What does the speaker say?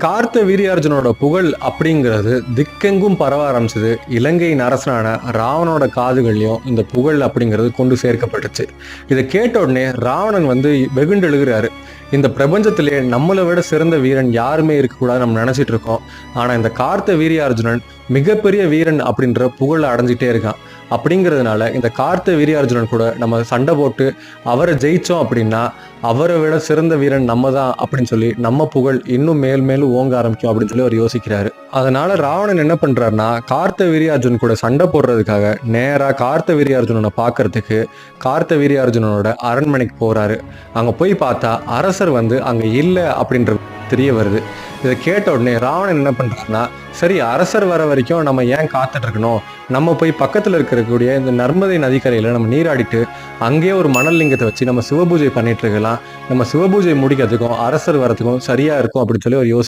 கார்த்த வீரியார்ஜுனோட புகழ் அப்படிங்கிறது திக்கெங்கும் பரவ ஆரம்பிச்சது. இலங்கையின் அரசனான ராவணோட காதுகள்லயும் இந்த புகழ் அப்படிங்கிறது கொண்டு சேர்க்கப்பட்டுச்சு. இதை கேட்ட உடனே ராவணன் வெகுண்டு எழுகிறாரு. இந்த பிரபஞ்சத்திலே நம்மளை விட சிறந்த வீரன் யாருமே இருக்கக்கூடாது நம்ம நினைச்சிட்டு இருக்கோம். ஆனா இந்த கார்த்த வீரியார்ஜுனன் மிகப்பெரிய வீரன் அப்படின்ற புகழை அடைஞ்சிட்டே இருக்கான். அப்படிங்கிறதுனால இந்த கார்த்த வீரியார்ஜுனன் கூட நம்ம சண்டை போட்டு அவரை ஜெயிச்சோம் அப்படின்னா அவரை விட சிறந்த வீரன் நம்ம தான் அப்படின்னு சொல்லி நம்ம புகழ் இன்னும் மேல் மேலும் ஓங்க ஆரம்பிக்கும் அப்படின்னு சொல்லி அவர் யோசிக்கிறாரு. அதனால ராவணன் என்ன பண்றாருன்னா, கார்த்த வீரியார்ஜுன் கூட சண்டை போடுறதுக்காக நேரா கார்த்த வீரியார்ஜுனனை பார்க்கறதுக்கு கார்த்த வீரியார்ஜுனனோட அரண்மனைக்கு போறாரு. அங்க போய் பார்த்தா அரசர் அங்க இல்லை அப்படின்ற தெரிய வருது. இதை கேட்ட உடனே ராவணன் என்ன பண்றாருன்னா, சரி அரசர் வர வரைக்கும் நம்ம ஏன் காத்துட்டு இருக்கணும், நம்ம போய் பக்கத்துல இருக்கக்கூடிய இந்த நர்மதை நதிக்கரையில நம்ம நீராடிட்டு அங்கேயே ஒரு மணல் லிங்கத்தை வச்சு நம்ம சிவபூஜை பண்ணிட்டு இருக்கலாம். நம்ம சிவபூஜை முடிக்கிறதுக்கும் அரசர் வரதுக்கும் சரியா இருக்கும் அப்படின்னு சொல்லி ஒரு